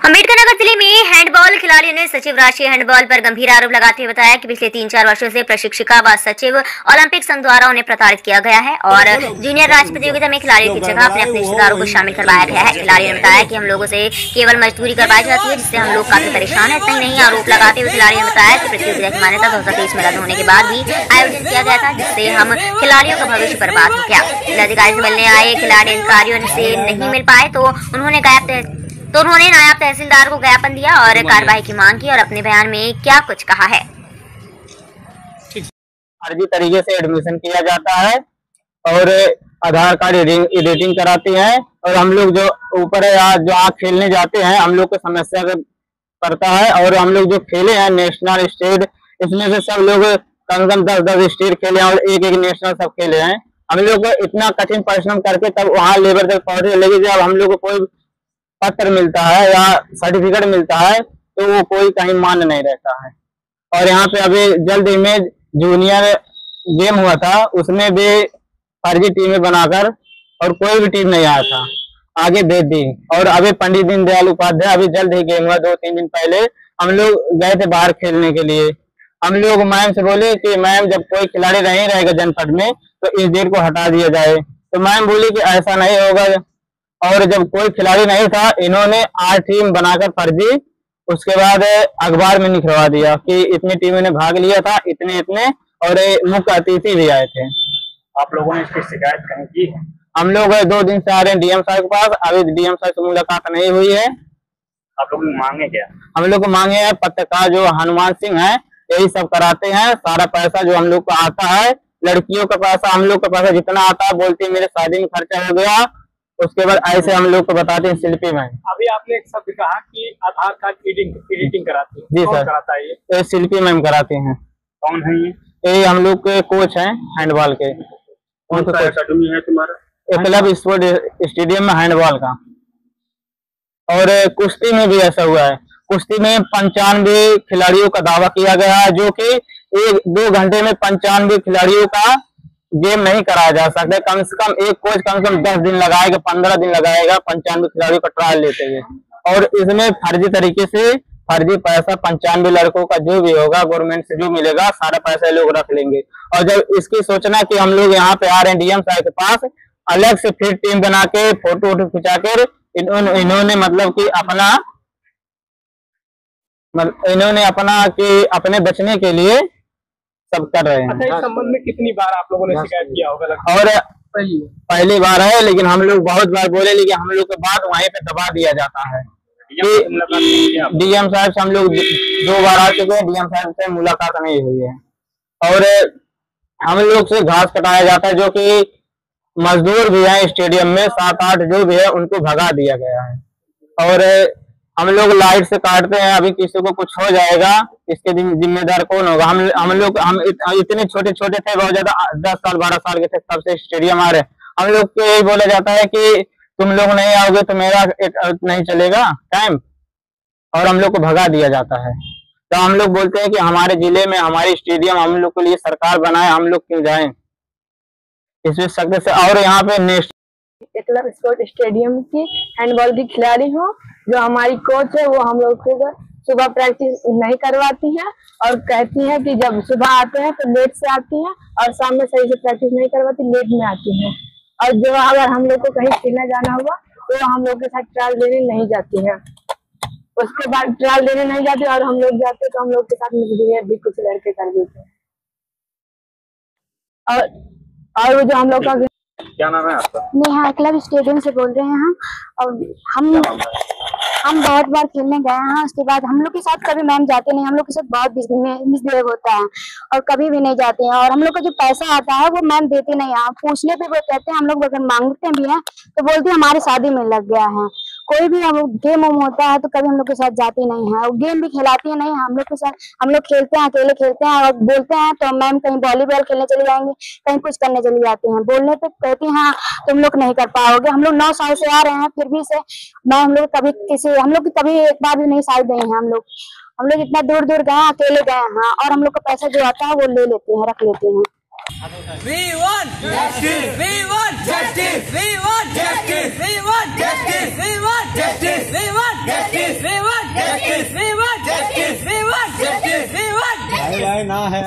अम्बेडकर नगर जिले में हैंडबॉल खिलाड़ियों ने सचिव राष्ट्रीय हैंडबॉल पर गंभीर आरोप लगाते हुए बताया कि पिछले 3-4 वर्षों से प्रशिक्षिका व सचिव ओलंपिक संघ द्वारा उन्हें प्रताड़ित किया गया है और जूनियर राज्य प्रतियोगिता में खिलाड़ियों की जगह अपने रिश्तेदारों को शामिल करवाया गया है। खिलाड़ियों ने बताया कि हम लोगों से केवल मजदूरी करवाई जाती है, जिससे हम लोग काफी परेशान है। इतना ही नहीं, आरोप लगाते हुए खिलाड़ियों ने बताया कि प्रतियोगिता की मान्यता 2023 में रद्द होने के बाद भी आयोजन किया गया था, जिससे हम खिलाड़ियों का भविष्य बर्बाद हो गया। जिलाधिकारी से मिलने आए खिलाड़ी अधिकारियों से नहीं मिल पाए तो उन्होंने नायब तहसीलदार को ज्ञापन दिया और कार्रवाई की मांग की और अपने बयान में क्या कुछ कहा है। फर्जी तरीके से एडमिशन किया जाता है और आधार कार्ड एडिटिंग कराते हैं और हम लोग जो ऊपर जो आग खेलने जाते हैं हम लोग को समस्या करता है। और हम लोग जो खेले हैं नेशनल स्टेट, इसमें से सब लोग कम से कम 10 स्टेट खेले हैं और एक नेशनल सब खेले हैं। हम लोग को इतना कठिन परिश्रम करके तब वहाँ लेवल तक पहुंचे, लेकिन जब हम लोग को कोई पत्र मिलता है या सर्टिफिकेट मिलता है तो वो कोई कहीं मान नहीं रहता है। और यहाँ पे अभी जल्द ही में जूनियर गेम हुआ था, उसमें भी फर्जी टीमें बनाकर और कोई भी टीम नहीं आया था, आगे भेज दी। और अभी पंडित दीनदयाल उपाध्याय अभी जल्द ही गेम हुआ 2-3 दिन पहले, हम लोग गए थे बाहर खेलने के लिए। हम लोग मैम से बोले कि मैम जब कोई खिलाड़ी नहीं रहेगा जनपद में तो इस डेट को हटा दिया जाए, तो मैम बोली कि ऐसा नहीं होगा। और जब कोई खिलाड़ी नहीं था, इन्होंने 8 टीम बनाकर फर्जी उसके बाद अखबार में निकलवा दिया कि इतनी टीमों ने भाग लिया था, इतने और मुख्य अतिथि भी आए थे। आप लोगों ने इसकी शिकायत कहीं की है? हम लोग 2 दिन से आ रहे हैं डीएम साहब के पास, अभी डीएम साहब से मुलाकात नहीं हुई है। आप लोग मांगे क्या? हम लोग को मांगे हैं पत्रकार जो हनुमान सिंह है, यही सब कराते हैं। सारा पैसा जो हम लोग को आता है, लड़कियों का पैसा, हम लोग का पैसा जितना आता है, बोलती है मेरे शादी में खर्चा हो गया, उसके बाद ऐसे हम लोग को बताते हैं शिल्पी मैम। अभी आपने एक शब्द कहा कि आधार कार्ड एडिटिंग कराती है। जी कौन सर कराता है ये शिल्पी मैम कराते हैं। कौन है ये हम लोग के कोच हैं हैंडबॉल के। कौन सा एकेडमी है तुम्हारा? क्लब स्पोर्ट स्टेडियम में हैंडबॉल का। और कुश्ती में भी ऐसा हुआ है, कुश्ती में 95 खिलाड़ियों का दावा किया गया है, जो कि 1-2 घंटे में 95 खिलाड़ियों का गेम नहीं कराया जा सकता। कम से कम एक कोच कम से कम 10 दिन लगाएगा, 15 दिन लगाएगा 95 खिलाड़ियों का ट्रायल लेते हुए। और इसमें फर्जी तरीके से फर्जी पैसा 95 लड़कों का जो भी होगा गवर्नमेंट से जो मिलेगा सारा पैसा लोग रख लेंगे। और जब इसकी सोचना कि हम लोग यहाँ पे आ रहे हैं डीएम साहब के पास, अलग से फिर टीम बना के फोटो खिंचा कर इन्होंने मतलब कि अपने बचने के लिए सब कर रहे हैं। अच्छा, इस संबंध में कितनी बार आप लोगों ने शिकायत किया होगा? और पहली बार है, लेकिन हम लोग बहुत बार बोले, लेकिन हम लोग के बात वहीं पे दबा दिया जाता है। डीएम साहब से हम लोग 2 बार आ चुके हैं, डीएम साहब से मुलाकात नहीं हुई है। और हम लोग से घास कटाया जाता है, जो कि मजदूर भी हैं स्टेडियम में 7-8 जो भी है उनको भगा दिया गया है। और हम लोग लाइट से काटते हैं, अभी किसी को कुछ हो जाएगा इसके जिम्मेदार कौन होगा? हम इतने छोटे थे, बहुत ज्यादा 10 साल 12 साल के थे तब से स्टेडियम आ रहे। हम लोग को यही बोला जाता है कि तुम लोग नहीं आओगे तो मेरा नहीं चलेगा टाइम, और हम लोग को भगा दिया जाता है। तो हम लोग बोलते हैं कि हमारे जिले में हमारी स्टेडियम हम लोग के लिए सरकार बनाए, हम लोग क्यों जाएं इसमें सख्त से। और यहाँ पे क्लब स्पोर्ट स्टेडियम की हैंडबॉल की खिलाड़ी हूँ। जो हमारी कोच है वो हम लोग को सुबह प्रैक्टिस नहीं करवाती है और कहती है कि जब सुबह आते हैं तो लेट से आती है और शाम में सही से प्रैक्टिस नहीं करवाती, लेट में आती है। और जो अगर हम लोग को कहीं खेलने जाना हुआ तो हम लोग के साथ ट्रायल देने नहीं जाती है। उसके बाद ट्रायल देने नहीं जाती और हम लोग जाते तो हम लोग के साथ मिसबिहेव भी कुछ लड़के कर देते हैं। और वो जो हम लोग का क्या नाम है आपका? नेहा, क्लब स्टेडियम से बोल रहे हैं हम। और हम बहुत बार खेलने गए हैं, उसके बाद हम लोग के साथ कभी मैम जाते नहीं, हम लोग के साथ बहुत मिसबिहेव होता है और कभी भी नहीं जाते हैं। और हम लोग का जो पैसा आता है वो मैम देते नहीं है। पूछने पे वो कहते हैं, हम लोग अगर मांगते भी हैं तो बोलते हैं हमारी शादी में लग गया है। कोई भी गेम होता है तो कभी हम लोग के साथ जाते नहीं है, और गेम भी खिलाती है नहीं हम लोग के साथ। हम लोग खेलते हैं, अकेले खेलते हैं और बोलते हैं तो मैम कहीं वॉलीबॉल खेलने चले जाएंगे, कहीं कुछ करने चले जाते हैं। बोलने पे कहती हैं हाँ तुम लोग नहीं कर पाओगे। हम लोग 9 साल से आ रहे हैं, फिर भी से मैम हम लोग कभी एक बार भी नहीं साथ गए हैं। हम लोग इतना दूर गए, अकेले गए हैं और हम लोग का पैसा जो आता है वो ले लेते हैं, रख लेते हैं। We want justice. We want justice. We want justice. We want justice. We want justice. We want justice. जाए ना है।